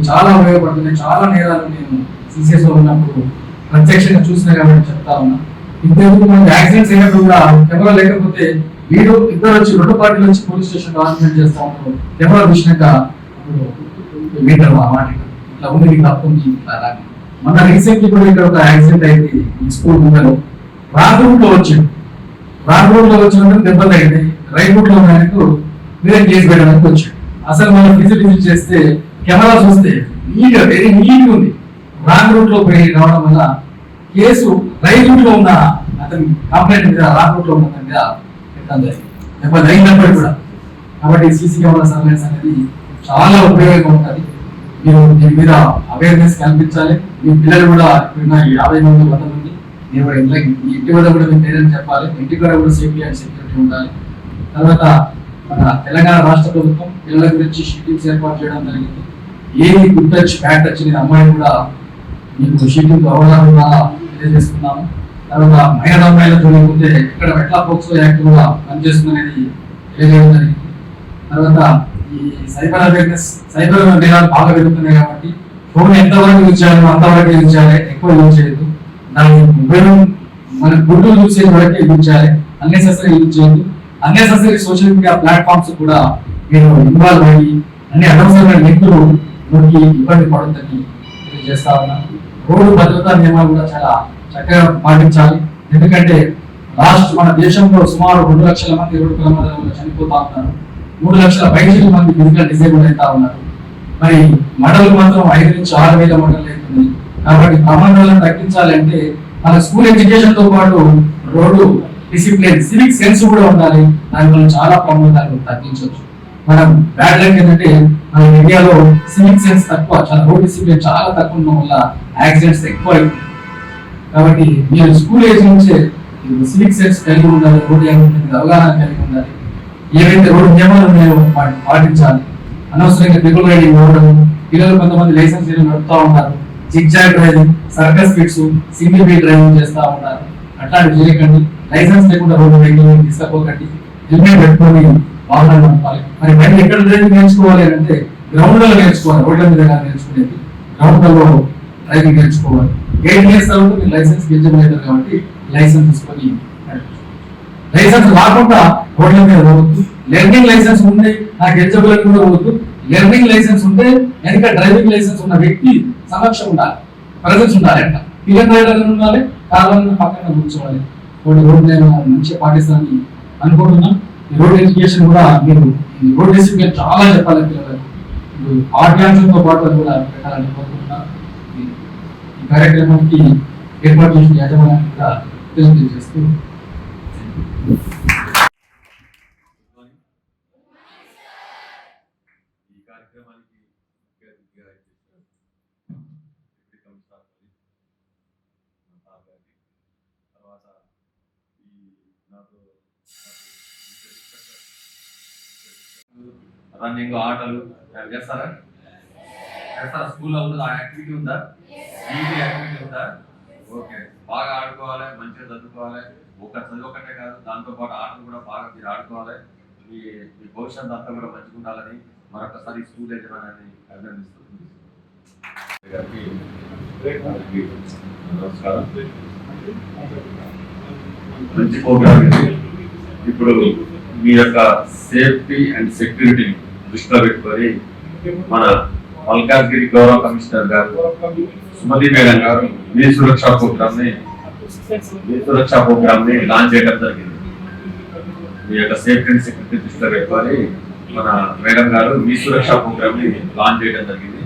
చాలా ఉపయోగపడుతున్నాయి. చాలా నేరాలు నేను సిసిఎస్ లో ఉన్నప్పుడు ప్రత్యక్షంగా చూసినా కాబట్టి చెప్తా ఉన్నా. ఇంతకు మనకి యాక్సిడెంట్స్ అయినప్పుడు కూడా కెమెరా లేకపోతే వీడు ఇద్దరు వచ్చి 2 పార్టీలు వచ్చి పోలీస్ స్టేషన్ ఆర్గ్యుమెంట్ చేస్తా ఉంటారు. కెమెరా చూసినాక మీటర్ మాట ఇట్లా ఉంది, నీకు తప్పు ఉంది. మన రీసెంట్లీ కూడా ఇక్కడ ఒక యాక్సిడెంట్ అయింది. ఈ స్కూల్ ముందర రాంగ్ రూట్ లో వచ్చింది. రాంగ్ రూట్ లో వచ్చినందుకు దెబ్బలు అయింది. రైట్ రూట్ లో ఆయనకు వేరే కేసు పెట్టడానికి వచ్చాడు. అసలు మనం విజిట్ చేస్తే కెమెరా చూస్తే నీట్ వెరీ నీట్ ఉంది. రాంగ్ రూట్ లో పోయి రావడం వల్ల కేసు రైట్ రూట్ లో ఉన్న అతని కంప్లైంట్ మీద రాంగ్ రూట్ లో ఉన్న మీద దెబ్బలు అయినప్పటికీ కూడా. కాబట్టి సీసీ కెమెరా సర్వేలెన్స్ అనేది చాలా ఉపయోగంగా ఉంటుంది. మీరు దీని మీద అవేర్నెస్ కల్పించాలి. మీ పిల్లలు కూడా ఇప్పుడున్న 50 మంది 100 మంది మీరు ఇంటి వద్ద కూడా మీ పేరెంట్స్ చెప్పాలి. ఇంటి కూడా సేఫ్టీ అండ్ సెక్యూరిటీ ఉండాలి. తర్వాత మన తెలంగాణ రాష్ట్ర ప్రభుత్వం పిల్లల గురించి షీటింగ్స్ ఏర్పాటు చేయడం జరిగింది. ఏది గుడ్ టచ్ బ్యాడ్ టచ్ అనేది అమ్మాయి కూడా మీకు షీటింగ్ అవగాహన తెలియజేస్తున్నాము. తర్వాత మహిళా అమ్మాయిల చూడకపోతే ఇక్కడ ఎట్లా పోక్సో యాక్ట్ కూడా పనిచేస్తుందనేది తెలియజేయడం జరిగింది. తర్వాత ఈ సైబర్ అవేర్నెస్, సైబర్ నేరాలు బాగా పెరుగుతున్నాయి కాబట్టి ఫోన్ ఎంతవరకు యూజ్ చేయాలో అంతవరకు యూజ్ చేయాలి, ఎక్కువ యూజ్ చేయొద్దు. దాన్ని ఉపయోగం మన గుడ్లు యూజ్ చేసే వరకే యూజ్ చేయాలి, అన్నెసెసరీ యూజ్ చేయొద్దు. అన్నెసెసరీ సోషల్ మీడియా ప్లాట్ఫామ్స్ కూడా మీరు ఇన్వాల్వ్ అయ్యి అన్ని అనవసరమైన లింకులు మనకి ఇబ్బంది పడుతుందని తెలియజేస్తా ఉన్నాను. రోడ్డు భద్రతా నియమాలు కూడా చాలా చక్కగా పాటించాలి. ఎందుకంటే మన దేశంలో సుమారు 2 లక్షల మంది రోడ్డు ప్రమాదాల చనిపోతా ఉన్నారు. 3 లక్షల పైచిల మంది ఫిజికల్ డిసేబుల్ అవుతా ఉన్నారు. మరి మడలు మాత్రం 5 నుంచి 6 వేల మడలు అవుతుంది. కాబట్టి ప్రమాదాలను తగ్గించాలంటే మన స్కూల్ ఎడ్యుకేషన్ తో పాటు రోడ్డు డిసిప్లిన్, సివిక్ సెన్స్ కూడా ఉండాలి. దానివల్ల చాలా ప్రమాదాలు తగ్గించవచ్చు. మనం బ్యాడ్ లైక్ ఏంటంటే మన ఇండియాలో సివిక్ సెన్స్ తక్కువ, చాలా రోడ్ డిసిప్లిన్ చాలా తక్కువ ఉండడం వల్ల యాక్సిడెంట్స్ ఎక్కువ అవుతుంది. కాబట్టి మీరు స్కూల్ ఏజ్ నుంచే సివిక్ సెన్స్ కలిగి ఉండాలి, రోడ్డు అవగాహన కలిగి ఉండాలి. ఏవైతే రోడ్డు నియమాలు ఉన్నాయో వాటిని పాటించాలి. అనవసరంగా ట్రిపుల్ రైడింగ్ అవ్వడం, పిల్లలు కొంతమంది లైసెన్స్ నడుపుతా ఉంటారు, zigzag driving, circus feats, single wheel driving చేస్తూ ఉంటారు. అట్లాంటివి చేయకండి. లైసెన్స్ లేకుండా రోడ్డు వెహికల్ తీసుకపోకండి. హెల్మెట్ పెట్టుకొని వాహనాలు నడపాలి. మరి బయట ఎక్కడ డ్రైవింగ్ నేర్చుకోవాలి అంటే గ్రౌండ్ లో నేర్చుకోవాలి. రోడ్ల మీద నేర్చుకునేది గ్రౌండ్ లో డ్రైవింగ్ నేర్చుకోవాలి. 8 ఇయర్స్ తర్వాత మీరు లైసెన్స్ ఎలిజిబుల్ అవుతారు కాబట్టి లైసెన్స్ తీసుకొని లైసెన్స్ రాకుండా రోడ్ల మీద పోవద్దు. లెర్నింగ్ లైసెన్స్ ఉంటే నాకు ఎలిజిబుల్ కూడా పోవద్దు. లెర్నింగ్ లైసెన్స్ ఉంటే వెనక డ్రైవింగ్ లైసెన్స్ ఉన్న వ్యక్తి సమక్షం ఉండాలి, ప్రజెన్స్ ఉండాలి. అంట పిల్లల డ్రైవర్ ఉండాలి, కార్లను పక్కన కూర్చోవాలి. రోడ్డు నేను మంచిగా పాటిస్తానని అనుకుంటున్నాను. ఈ రోడ్ ఎడ్యుకేషన్ కూడా మీరు రోడ్ డిసిప్లిన్ చాలా చెప్పాలి పిల్లలకు. పాఠ్యాంశంతో పాటు అది కూడా పెట్టాలని కోరుకుంటున్నాను. ఈ కార్యక్రమానికి ఏర్పాటు చేసిన యాజమాన్యాన్ని కూడా తెలియజేస్తూ ఈ కార్యక్రమానికి ముఖ్య అతిథిగా తర్వాత ఈ నాకు రన్నింగ్, ఆటలు చేస్తారా? స్కూల్లో ఉందా యాక్టివిటీ ఉందా? ఈజీ యాక్టివిటీ ఉందా? ఓకే, బాగా ఆడుకోవాలి, మంచిగా చదువుకోవాలి. చదువు ఒకటే కాదు, దాంతోపాటు ఆటలు కూడా బాగా మీరు ఆడుకోవాలి. మీ భవిష్యత్తు అంతా కూడా మంచిగా ఉండాలని మరొకసారి స్కూల్ యజమానాన్ని అభినందిస్తుంది. నమస్కారం. మంచి ప్రోగ్రామ్ ఇది. ఇప్పుడు మీ యొక్క సేఫ్టీ అండ్ సెక్యూరిటీని దృష్టిలో పెట్టుకొని మన మల్కాజ్గిరి గౌరవ కమిషనర్ గారు సుమతి మేడం గారు మీ సురక్ష ప్రోగ్రామ్ ని లాంచ్ చేయడం జరిగింది. మీ యొక్క సేఫ్టీ అండ్ సెక్యూరిటీ దృష్టిలో పెట్టుకొని మన మేడం గారు మీ సురక్ష ప్రోగ్రామ్ ని లాంచ్ చేయడం జరిగింది.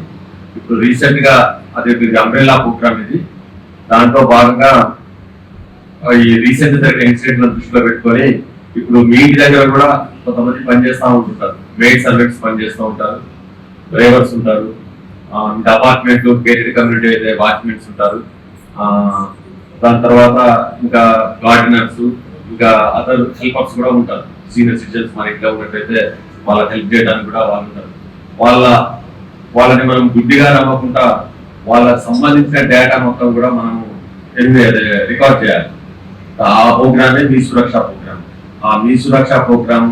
ఇప్పుడు రీసెంట్ గా అది అంబ్రెల్లా ప్రోగ్రామ్ ఇది. దాంట్లో భాగంగా ఈ రీసెంట్ జరిగిన ఇన్సిడెంట్ దృష్టిలో పెట్టుకొని ఇప్పుడు మీ ఇంటి దగ్గర కూడా కొంతమంది పనిచేస్తూ ఉంటుంటారు, మెయిడ్ సర్వెంట్స్ పనిచేస్తూ ఉంటారు, డ్రైవర్స్ ఉంటారు, ఇంకా అపార్ట్మెంట్ గేటెడ్ కమ్యూనిటీ అయితే వాచ్మెన్స్ ఉంటారు, దాని తర్వాత ఇంకా గార్డెనర్స్, ఇంకా అదర్ హెల్పర్స్ కూడా ఉంటారు. సీనియర్ సిటిజన్స్ మన ఇంట్లో ఉన్నట్టయితే వాళ్ళకి హెల్ప్ చేయడానికి కూడా వాళ్ళు ఉంటారు. వాళ్ళని మనం గుడ్డిగా నమ్మకుండా వాళ్ళకి సంబంధించిన డేటా మొత్తం కూడా మనము రికార్డ్ చేయాలి. ఆ ప్రోగ్రామే మీ సురక్ష ప్రోగ్రామ్. ఆ మీ సురక్ష ప్రోగ్రామ్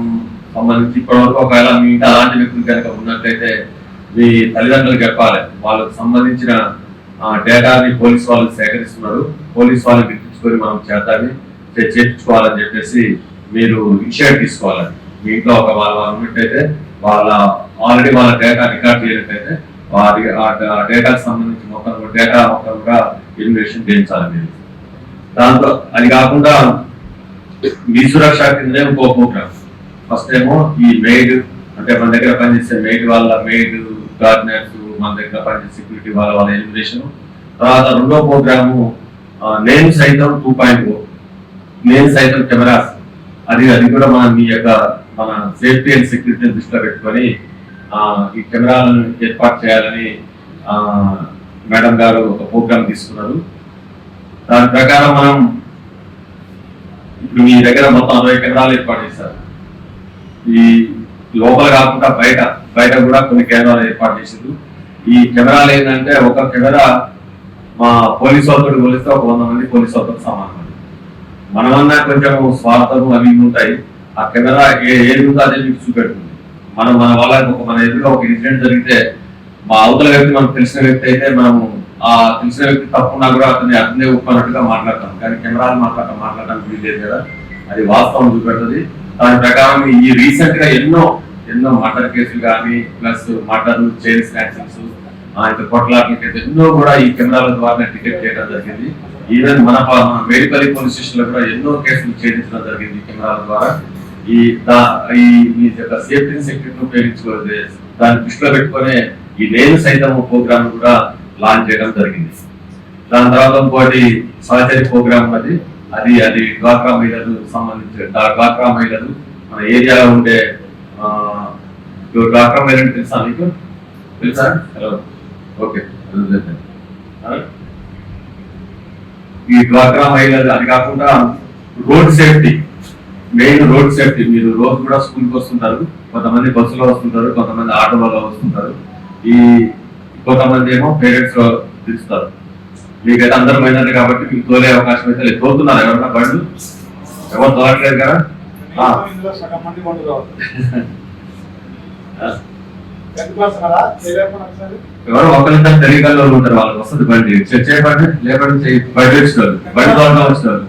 సంబంధించి ఇప్పటివరకు ఒకవేళ మీ ఇంటి అలాంటి వ్యక్తులు కనుక ఉన్నట్లయితే మీ తల్లిదండ్రులు చెప్పాలి. వాళ్ళకు సంబంధించిన డేటాని పోలీస్ వాళ్ళు సేకరిస్తున్నారు, పోలీస్ వాళ్ళని గుర్తించుకొని మనం చేర్చుకోవాలని చెప్పేసి మీరు ఇనిషియేటివ్ తీసుకోవాలని. మీ ఇంట్లో ఒక వాళ్ళు ఉన్నట్టయితే ఆల్రెడీ వాళ్ళ డేటా రికార్డ్ చేయనట్టయితే వారి ఆ డేటాకి సంబంధించి డేటా మొత్తం కూడా ఇన్వెస్టిగేషన్ చేయించాలి మీరు. దాంతో అది కాకుండా మీ సురక్ష కిందనే ఇంకో ప్రోగ్రామ్. ఫస్ట్ ఏమో ఈ మెయిడ్ అంటే మన దగ్గర పనిచేసే మెయిడ్ గార్డెనర్స్, మన దగ్గర పనిచేసే సెక్యూరిటీ వాళ్ళ ఇన్వెస్టిగేషన్. తర్వాత రెండో ప్రోగ్రాము నేను సైతం 2.0 నేను సైతం కెమెరాస్. అది కూడా మన సేఫ్టీ అండ్ సెక్యూరిటీ దృష్టిలో పెట్టుకొని ఈ కెమెరాలను ఏర్పాటు చేయాలని మేడం గారు ఒక ప్రోగ్రామ్ తీసుకున్నారు. దాని ప్రకారం మనం ఇప్పుడు మీ దగ్గర మొత్తం 60 కెమెరాలు ఏర్పాటు చేశారు. ఈ లోపల కాకుండా బయట కూడా కొన్ని కెమెరాలు ఏర్పాటు చేశారు. ఈ కెమెరాలు ఏంటంటే ఒక కెమెరా మా పోలీసు వాళ్ళతో పోలిస్తే ఒక 100 మంది పోలీసు వాళ్ళతో సమానం. మనమన్నా కొంచెం స్వార్థము అవి ఉంటాయి. ఆ కెమెరా ఏది ఉందో అదే మీకు చూపెడుతుంది. మన మన ఎదురుగా ఒక ఇన్సిడెంట్ జరిగితే మా అవతల వ్యక్తి మనకు తెలిసిన వ్యక్తి అయితే మనము ఆ తెలిసిన వ్యక్తి తప్పున్నా కూడా అతనే ఒప్పుకున్నట్టుగా మాట్లాడతాం. కానీ కెమెరాలు మాట్లాడడానికి వీల్లేదు కదా, అది వాస్తవం చూపెడుతుంది. దాని ప్రకారం ఈ రీసెంట్ గా ఎన్నో మర్డర్ కేసులు కానీ ప్లస్ మర్డర్, చైన్ స్నాచింగ్స్, కొట్లాట్లకైతే ఎన్నో కూడా ఈ కెమెరాల ద్వారా డిటెక్ట్ చేయడం జరిగింది. ఈవెన్ మన మేడిపల్లి పోలీస్ స్టేషన్ లో కూడా ఎన్నో కేసులు ఛేదించడం జరిగింది కెమెరాల ద్వారా. ఈ యొక్క సేఫ్టీ సెక్యూరిటీ ఉపయోగించుకోవాలి. దాన్ని దృష్టిలో పెట్టుకునే ఈ నేను సైతం ప్రోగ్రామ్ కూడా లాంచ్ చేయడం జరిగింది. దాని తర్వాత ఇంకోటి సహచరి ప్రోగ్రామ్ ఉన్నది. అది డ్వాక్రా మహిళలు సంబంధించి డ్వాక్రా మహిళలు మన ఏరియాలో ఉండే డ్వాక్రా మహిళలు తెలుసా మీకు? తెలుసా? Hello, okay. ఈ డ్వాక్రా మహిళలు అది కాకుండా road safety, main road safety. మీరు రోజు కూడా స్కూల్కి వస్తుంటారు, కొంతమంది బస్సులో వస్తుంటారు, కొంతమంది ఆటోలలో వస్తుంటారు, కొంతమంది ఏమో పేరెంట్స్ పిలుస్తారు. మీకైతే అందరూ మైనర్ కాబట్టి మీకు తోలే అవకాశం అయితే లేదు. తోలుతున్నారు ఎవరన్నా బండ్లు? ఎవరు తోలట్లేదు కదా. ఎవరో ఒకరిద్దరు తెలియగల వాళ్ళు ఉంటారు, వాళ్ళకి వస్తుంది బండి. చేయబడి లేబడి బండి వచ్చినారు, బండి తోలగా వచ్చినారు.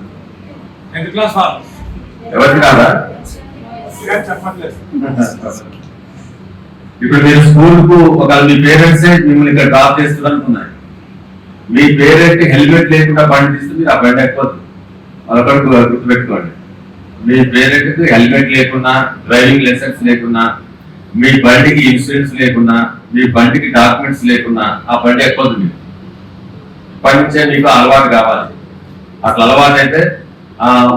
ఎవరికి కాదా? ఇప్పుడు మీరు స్కూల్ కు ఒకవేళ మీ పేరెంట్సే మిమ్మల్ని ఇక్కడ డ్రాప్ చేస్తున్నారు అనుకున్నారు, మీ పేరెంట్ హెల్మెట్ లేకుండా బండి తీస్తే మీరు ఆ బండి ఎక్కువద్దు. అదొకటి గుర్తుపెట్టుకోండి. మీ పేరెంట్ హెల్మెట్ లేకున్నా, డ్రైవింగ్ లైసెన్స్ లేకున్నా, మీ బండికి ఇన్సూరెన్స్ లేకున్నా, మీ బండికి డాక్యుమెంట్స్ లేకున్నా ఆ బండి ఎక్కువద్దు. మీరు ఇప్పటి నుంచే మీకు అలవాటు కావాలి. అట్లా అలవాటు అయితే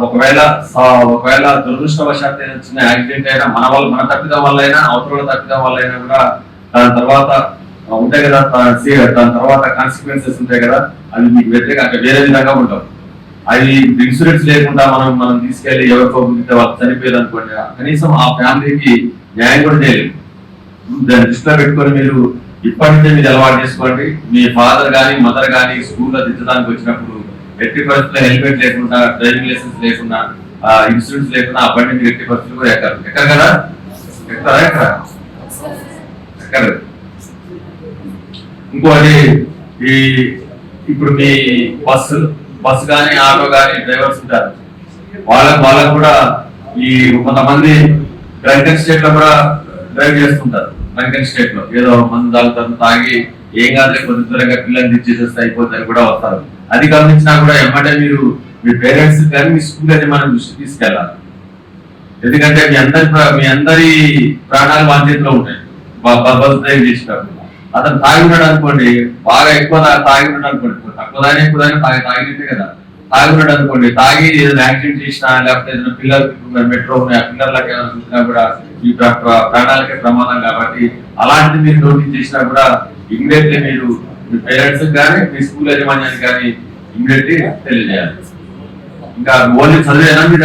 ఒకవేళ దురదృష్టవశాత్తు చిన్న యాక్సిడెంట్ అయినా మన తప్పిదం వల్ల అయినా, అవతల తప్పిదం వల్ల అయినా కూడా దాని తర్వాత ఉంటాయి కదా, దాని తర్వాత కాన్సిక్వెన్సెస్ ఉంటాయి కదా, అది మీకు వ్యతిరేకంగా వేరే విధంగా ఉంటాం. అది ఇన్సూరెన్స్ లేకుండా మనం తీసుకెళ్లి ఎవరికో గురితే వాళ్ళు చనిపోయేది అనుకోండి, కనీసం ఆ ఫ్యామిలీకి న్యాయం కూడా చేయలేదు. దాన్ని దృష్టిలో పెట్టుకొని మీరు ఇప్పటి నుంచే మీరు అలవాటు చేసుకోండి. మీ ఫాదర్ కానీ మదర్ కానీ స్కూల్లో దిద్దడానికి వచ్చినప్పుడు ఎట్టి పరిస్థితుల్లో హెల్మెట్ లేకుండా, డ్రైవింగ్ లైసెన్స్ లేకుండా, ఇన్సూరెన్స్ లేకుండా ఆ బండి మీరు ఎట్టి పరిస్థితులు కూడా ఎక్కరు కదా. ఎక్కరు. ఇంకోటి ఇప్పుడు మీ బస్సు కానీ ఆటో కానీ డ్రైవర్స్ ఉంటారు. వాళ్ళకు కూడా ఈ కొంతమంది డ్రంకెన్ స్టేట్ లో కూడా డ్రైవ్ చేస్తుంటారు. డ్రంకెన్ స్టేట్ లో ఏదో మందు తాగుతారు, తాగి ఏం కాదులే కొంచెం దూరంగా పిల్లల్ని తెచ్చేసేస్తే అయిపోతారు కూడా వస్తారు. అది గమనించినా కూడా ఎమ్మటే మీరు మీ పేరెంట్స్ కానీ మీ స్కూల్ అయితే మనం దృష్టి తీసుకెళ్ళాలి. ఎందుకంటే మీ అందరి ప్రాణాలు మన చేతిలో ఉంటాయి. డ్రైవ్ చేసినప్పుడు అతను తాగి ఉన్నాడు అనుకోండి, బాగా ఎక్కువ తాగి ఉన్నాడు అనుకోండి, తక్కువ దాని ఎక్కువ దాని తాగినట్టే కదా. తాగి ఉన్నాడు అనుకోండి, తాగి ఏదైనా యాక్సిడెంట్ చేసినా లేకపోతే ఏదైనా పిల్లలకి మెట్రో ఆ పిల్లలకి ఏమైనా చూసినా కూడా ఈ ప్రాణాలకే ప్రమాదం. కాబట్టి అలాంటిది మీరు నోటీస్ చేసినా కూడా ఇమ్మీడియట్లీ మీరు మీ పేరెంట్స్ కానీ మీ స్కూల్ యాజమాన్యానికి కానీ ఇమ్మీడియట్లీ తెలియజేయాలి. ఇంకా ఓన్లీ చదివేనా మీరు